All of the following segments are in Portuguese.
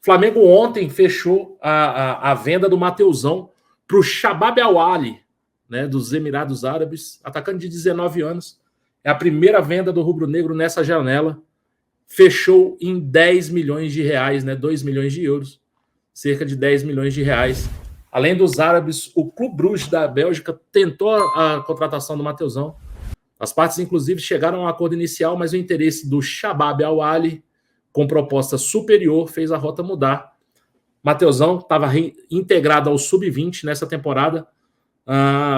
Flamengo ontem fechou a venda do Mateusão para o Shabab Al-Ahly, né, dos Emirados Árabes, atacante de 19 anos. É a primeira venda do rubro-negro nessa janela. Fechou em 10 milhões de reais, né, 2 milhões de euros, cerca de 10 milhões de reais. Além dos árabes, o Clube Bruges da Bélgica tentou a contratação do Mateusão. As partes, inclusive, chegaram a um acordo inicial, mas o interesse do Shabab Al-Ahly, com proposta superior, fez a rota mudar. Mateusão estava integrado ao Sub-20 nessa temporada,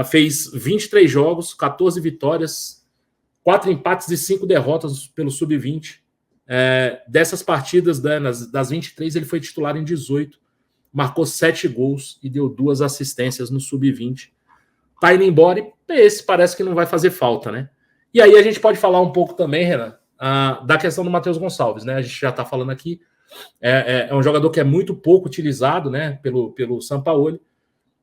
fez 23 jogos, 14 vitórias, 4 empates e 5 derrotas pelo Sub-20. Dessas partidas, né, das 23, ele foi titular em 18, marcou 7 gols e deu 2 assistências no Sub-20. Tá indo embora e esse parece que não vai fazer falta, né? E aí a gente pode falar um pouco também, Renan, da questão do Matheus Gonçalves, né? A gente já tá falando aqui, é um jogador que é muito pouco utilizado, né, pelo Sampaoli,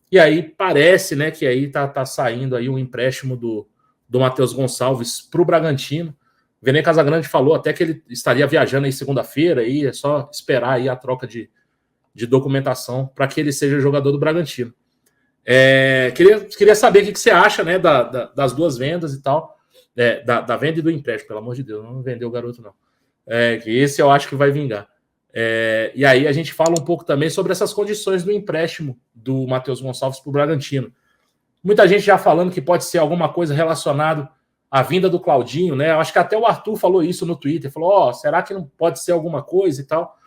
e aí parece, né, que aí tá saindo aí um empréstimo do Matheus Gonçalves para o Bragantino. O Vene Casagrande falou até que ele estaria viajando aí segunda-feira, aí é só esperar aí a troca de documentação para que ele seja jogador do Bragantino. Queria saber o que você acha, né, das duas vendas e tal, da venda e do empréstimo, pelo amor de Deus, não vendeu o garoto não. Que esse eu acho que vai vingar. E aí a gente fala um pouco também sobre essas condições do empréstimo do Matheus Gonçalves para o Bragantino. Muita gente já falando que pode ser alguma coisa relacionada à vinda do Claudinho, né? Eu acho que até o Arthur falou isso no Twitter, falou, será que não pode ser alguma coisa e tal?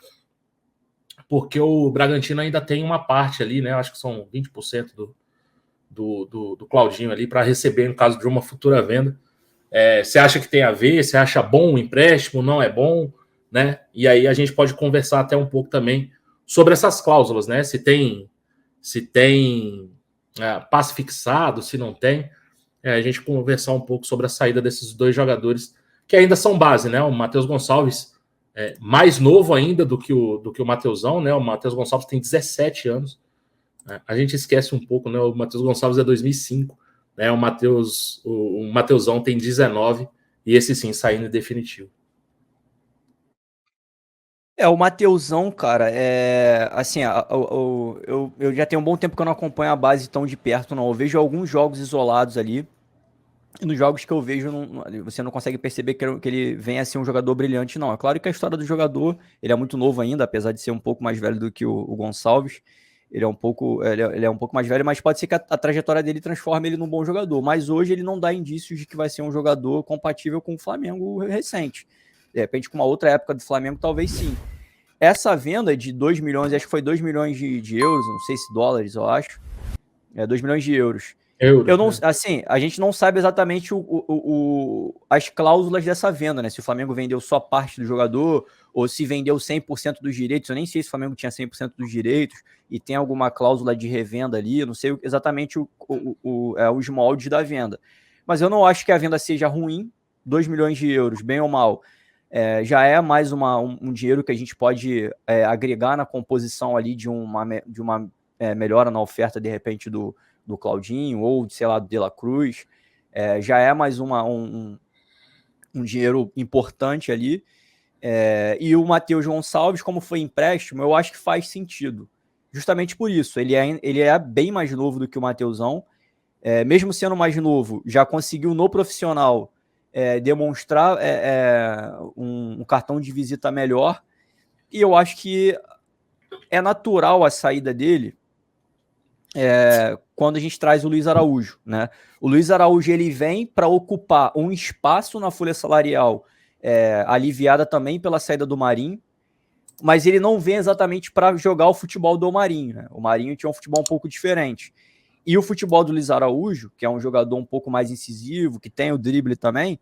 Porque o Bragantino ainda tem uma parte ali, né? Eu acho que são 20% do Claudinho ali para receber no caso de uma futura venda. Você acha que tem a ver? Você acha bom o empréstimo? Não é bom? Né? E aí a gente pode conversar até um pouco também sobre essas cláusulas, né? Se tem passe fixado, se não tem. A gente conversar um pouco sobre a saída desses dois jogadores que ainda são base, né? O Matheus Gonçalves mais novo ainda do que o Mateusão, né? O Matheus Gonçalves tem 17 anos. A gente esquece um pouco, né? O Matheus Gonçalves é 2005, né? O Mateusão tem 19 e esse sim saindo em definitivo. O Mateusão, cara, assim, eu já tenho um bom tempo que eu não acompanho a base tão de perto, não. Eu vejo alguns jogos isolados ali, e nos jogos que eu vejo, você não consegue perceber que ele vem a ser um jogador brilhante, não. É claro que a história do jogador, ele é muito novo ainda, apesar de ser um pouco mais velho do que o Gonçalves. Ele é um pouco mais velho, mas pode ser que a trajetória dele transforme ele num bom jogador. Mas hoje ele não dá indícios de que vai ser um jogador compatível com o Flamengo recente. De repente, com uma outra época do Flamengo, talvez sim. Essa venda de 2 milhões, acho que foi 2 milhões de euros, não sei se dólares, eu acho. 2 milhões de euros. Eu não, assim, a gente não sabe exatamente as cláusulas dessa venda, né? Se o Flamengo vendeu só parte do jogador ou se vendeu 100% dos direitos. Eu nem sei se o Flamengo tinha 100% dos direitos e tem alguma cláusula de revenda ali. Eu não sei exatamente os moldes da venda. Mas eu não acho que a venda seja ruim. 2 milhões de euros, bem ou mal, já é mais um dinheiro que a gente pode agregar na composição ali de uma melhora na oferta, de repente, do Claudinho ou, sei lá, do De La Cruz. Já é mais um dinheiro importante ali. E o Matheus Gonçalves, como foi empréstimo, eu acho que faz sentido. Justamente por isso. Ele é bem mais novo do que o Mateusão. Mesmo sendo mais novo, já conseguiu no profissional demonstrar um cartão de visita melhor. E eu acho que é natural a saída dele quando a gente traz o Luiz Araújo, né? O Luiz Araújo ele vem para ocupar um espaço na folha salarial aliviada também pela saída do Marinho, mas ele não vem exatamente para jogar o futebol do Marinho, né? O Marinho tinha um futebol um pouco diferente. E o futebol do Luiz Araújo, que é um jogador um pouco mais incisivo, que tem o drible também,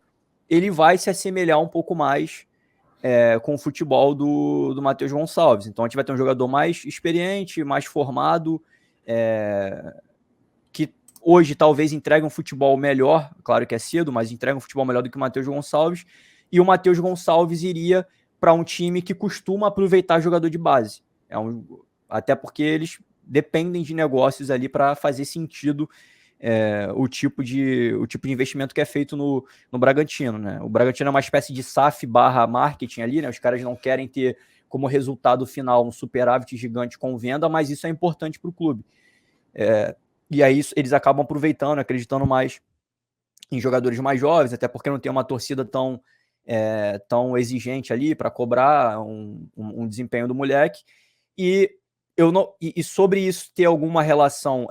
ele vai se assemelhar um pouco mais com o futebol do Matheus Gonçalves. Então a gente vai ter um jogador mais experiente, mais formado, que hoje talvez entregue um futebol melhor, claro que é cedo, mas entrega um futebol melhor do que o Matheus Gonçalves, e o Matheus Gonçalves iria para um time que costuma aproveitar jogador de base. Até porque eles dependem de negócios ali para fazer sentido o tipo de investimento que é feito no Bragantino, né? O Bragantino é uma espécie de SAF / marketing ali, né? Os caras não querem ter como resultado final um superávit gigante com venda, mas isso é importante para o clube. E aí eles acabam aproveitando, acreditando mais em jogadores mais jovens, até porque não tem uma torcida tão exigente ali para cobrar um desempenho do moleque. E sobre isso ter alguma relação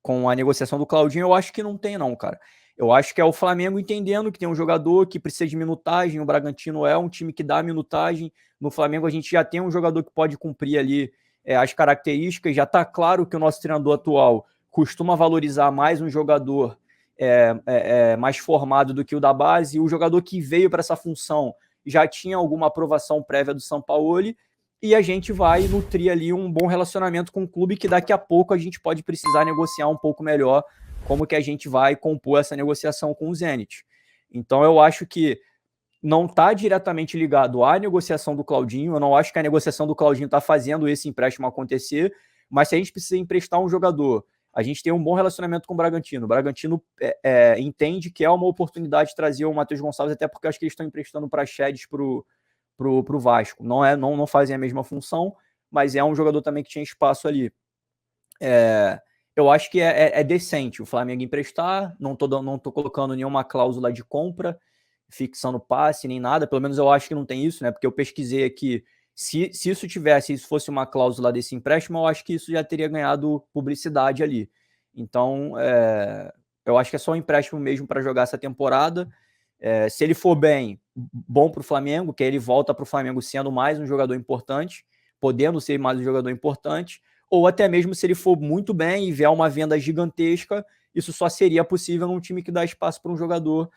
com a negociação do Claudinho, eu acho que não tem, não, cara. Eu acho que é o Flamengo entendendo que tem um jogador que precisa de minutagem, o Bragantino é um time que dá minutagem, no Flamengo a gente já tem um jogador que pode cumprir ali as características, já está claro que o nosso treinador atual costuma valorizar mais um jogador mais formado do que o da base, e o jogador que veio para essa função já tinha alguma aprovação prévia do Sampaoli, e a gente vai nutrir ali um bom relacionamento com o clube que daqui a pouco a gente pode precisar negociar um pouco melhor como que a gente vai compor essa negociação com o Zenit. Então eu acho que não está diretamente ligado à negociação do Claudinho, eu não acho que a negociação do Claudinho está fazendo esse empréstimo acontecer, mas se a gente precisa emprestar um jogador, a gente tem um bom relacionamento com o Bragantino entende que é uma oportunidade de trazer o Matheus Gonçalves, até porque eu acho que eles estão emprestando para Chedes pro Vasco. Não fazem a mesma função, mas é um jogador também que tinha espaço ali. Eu acho que é decente o Flamengo emprestar, não tô colocando nenhuma cláusula de compra, fixando passe, nem nada, pelo menos eu acho que não tem isso, né? Porque eu pesquisei aqui, se isso fosse uma cláusula desse empréstimo, eu acho que isso já teria ganhado publicidade ali. Então, eu acho que é só um empréstimo mesmo para jogar essa temporada. Se ele for bem, bom para o Flamengo, que ele volta para o Flamengo sendo mais um jogador importante, podendo ser mais um jogador importante, ou até mesmo se ele for muito bem e vier uma venda gigantesca, isso só seria possível num time que dá espaço para um jogador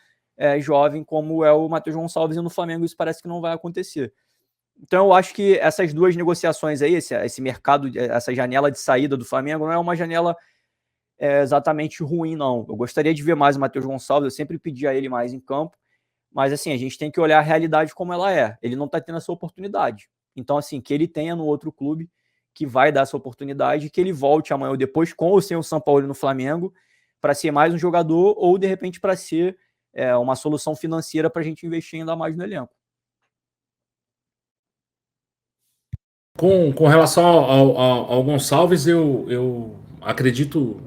jovem como é o Matheus Gonçalves, e no Flamengo isso parece que não vai acontecer. Então eu acho que essas duas negociações aí, esse mercado, essa janela de saída do Flamengo não é uma janela exatamente ruim, não. Eu gostaria de ver mais o Matheus Gonçalves, eu sempre pedi a ele mais em campo, mas assim, a gente tem que olhar a realidade como ela é. Ele não está tendo essa oportunidade. Então, assim, que ele tenha no outro clube que vai dar essa oportunidade, que ele volte amanhã ou depois, com ou sem o Sampaoli no Flamengo, para ser mais um jogador ou, de repente, para ser uma solução financeira para a gente investir ainda mais no elenco. Com relação ao Gonçalves, eu acredito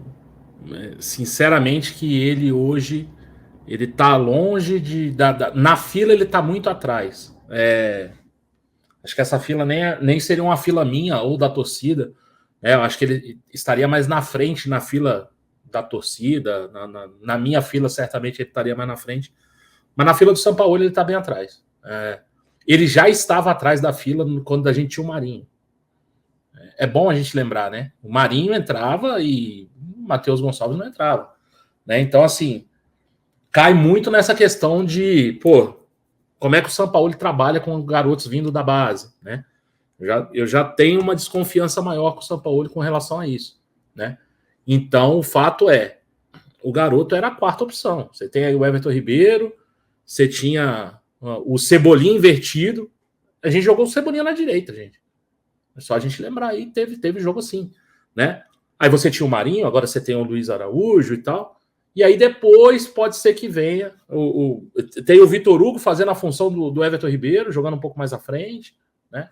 sinceramente que ele hoje ele tá longe na fila, ele tá muito atrás. Acho que essa fila nem seria uma fila minha ou da torcida. Eu acho que ele estaria mais na frente na fila da torcida. Na minha fila, certamente, ele estaria mais na frente. Mas na fila do Sampaoli, ele está bem atrás. Ele já estava atrás da fila quando a gente tinha o Marinho. É bom a gente lembrar, né? O Marinho entrava e o Matheus Gonçalves não entrava. Né? Então, assim, cai muito nessa questão de, como é que o Sampaoli trabalha com garotos vindo da base, né? Eu já tenho uma desconfiança maior com o Sampaoli com relação a isso, né? Então, o fato é, o garoto era a quarta opção. Você tem aí o Everton Ribeiro, você tinha o Cebolinha invertido. A gente jogou o Cebolinha na direita, gente. É só a gente lembrar aí, teve jogo assim, né? Aí você tinha o Marinho, agora você tem o Luiz Araújo e tal. E aí depois pode ser que venha. Tem o Vitor Hugo fazendo a função do Everton Ribeiro, jogando um pouco mais à frente, né?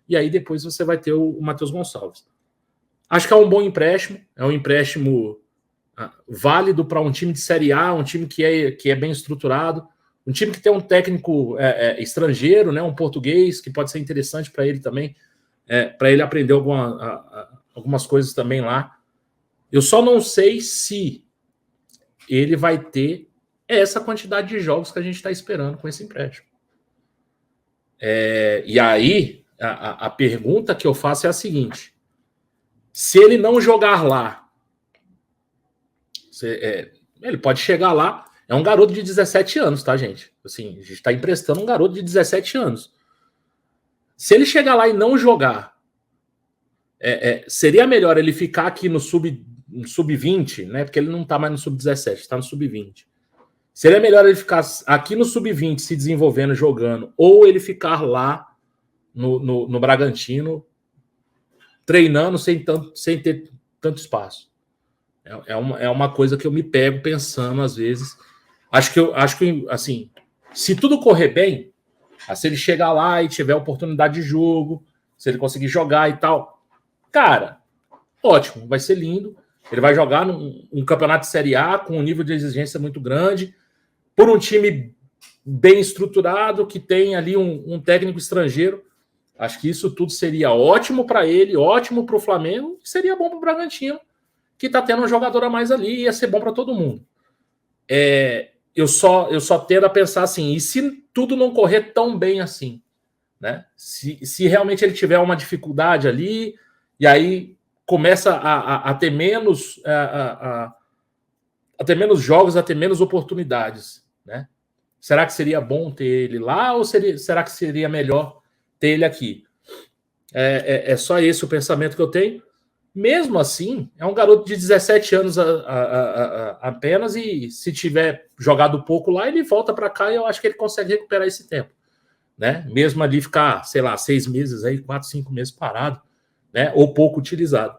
E aí depois você vai ter o Matheus Gonçalves. Acho que é um bom empréstimo, é um empréstimo válido para um time de Série A, um time que é bem estruturado, um time que tem um técnico estrangeiro, né? Um português, que pode ser interessante para ele também, para ele aprender algumas coisas também lá. Eu só não sei se ele vai ter essa quantidade de jogos que a gente está esperando com esse empréstimo. E aí, a pergunta que eu faço é a seguinte: se ele não jogar lá, ele pode chegar lá, é um garoto de 17 anos, tá, gente? Assim, a gente está emprestando um garoto de 17 anos. Se ele chegar lá e não jogar, seria melhor ele ficar aqui no sub-20, né? Porque ele não está mais no sub-17, está no sub-20. Seria melhor ele ficar aqui no sub-20 se desenvolvendo, jogando, ou ele ficar lá no Bragantino treinando sem ter tanto espaço. É uma coisa que eu me pego pensando às vezes. Acho que assim, se tudo correr bem, Aí, se ele chegar lá e tiver oportunidade de jogo, se ele conseguir jogar e tal, cara, ótimo, vai ser lindo. Ele vai jogar num campeonato de Série A com um nível de exigência muito grande, por um time bem estruturado, que tem ali um técnico estrangeiro. Acho que isso tudo seria ótimo para ele, ótimo para o Flamengo, e seria bom para o Bragantino, que está tendo um jogador a mais ali, e ia ser bom para todo mundo. Eu só tendo a pensar assim, e se tudo não correr tão bem assim, né? Se realmente ele tiver uma dificuldade ali, e aí começa a ter menos a ter menos jogos, a ter menos oportunidades, né? Será que seria bom ter ele lá, ou será que seria melhor ter ele aqui? É só esse o pensamento que eu tenho. Mesmo assim, é um garoto de 17 anos apenas, e se tiver jogado pouco lá, ele volta para cá e eu acho que ele consegue recuperar esse tempo, né? Mesmo ali ficar, sei lá, 6 meses aí, 4, 5 meses parado, né? Ou pouco utilizado.